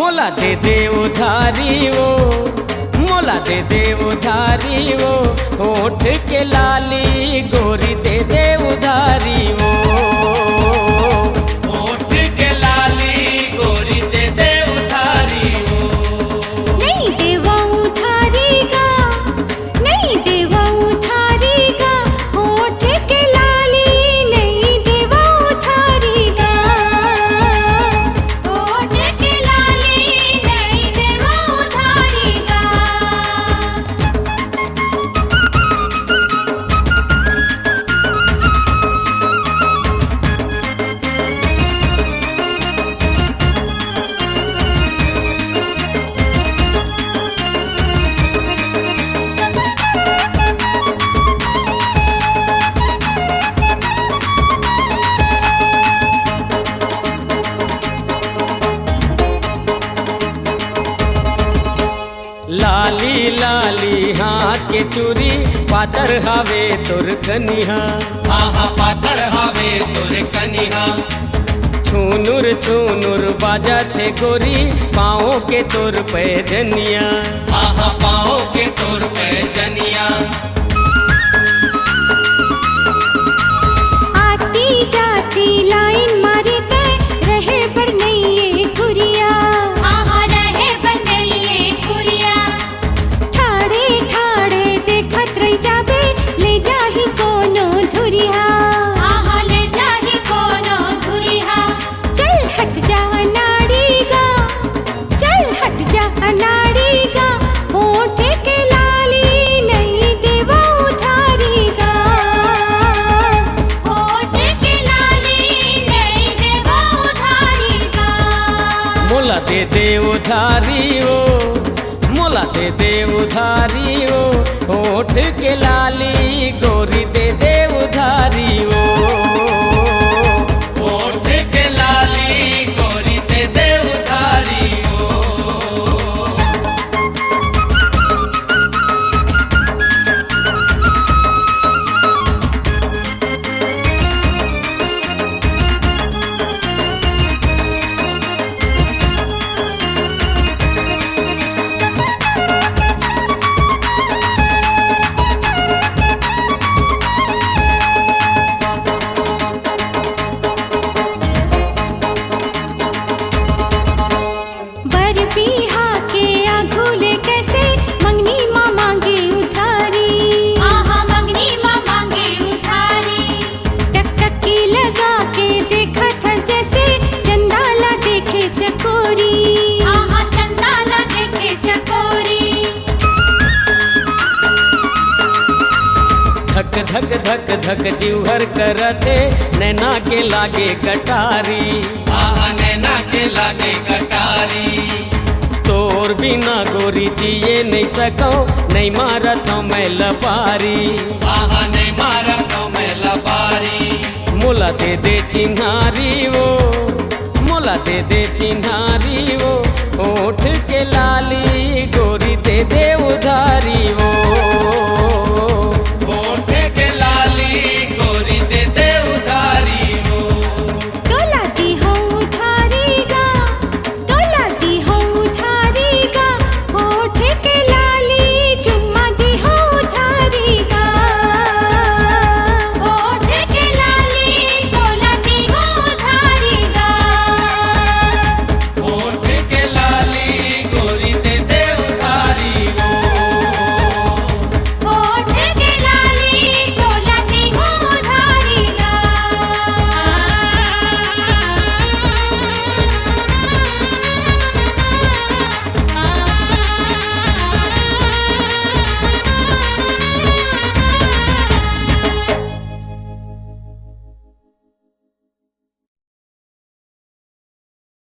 मोला दे दे उधारी वो, मोला दे दे उधारी वो, होठ के लाली गोरी दे दे उधारी वो, होठ के लाली गोरी दे दे उधारी वो। नहीं देवा उधारी का, नहीं देवा उधारी का, होठ के लाली नहीं देवा उधारी का, होठ के लाली नहीं देवा उधारी का। लाली लाली हाथ के चूरी पातर हवे तोर कनिहा, आहा पातर हवे तोर कनिहा। छूनुर छूनुर बाजा थे गोरी पाँव के तोर पैजनिया, आहा पाओ के तोर पे जनिया। आती जाती लाइन मारी ते रहे पर नहीं ये खुरिया, आहा रहे पर नहीं ये खुरिया। ठाड़े ठाड़े देखत रही जाबे ले जाही कोनो धुरिया, आहा ले जाही कोनो धुरिया। चल हट जा नाड़ी गा, चल हट जा नाड़ी गा, होठ के लाली नहीं देवा उधारी का, होठ के लाली नहीं देवा उधारी का। मोला दे दे उधारी वो, मोला दे दे उधारी वो, होठ के लाली गोरी दे दे उधारी वो, होठ के लाली गोरी दे दे उधारी वो। बर पीहा के आघूले कैसे मंगनी माँ मांगे उधारी, आहा मंगनी माँ मांगे उधारी। टकटकी लगा के देखा था जैसे चंदाला देखे चकोरी, आहा चंदाला देखे चकोरी। धक धक धक धक जीवहर करते नैना के लागे कटारी, आहा नैना के लागे कटारी। तोर बिना गोरी जिए नहीं सको, नहीं मारत हूँ मैं लपारी, आहा नहीं मारा तो मैं लबारी। मोला दे दे चिन्हारी वो, मोला दे दे चिन्हारी वो, होठ के लाली गोरी दे दे उधारी वो,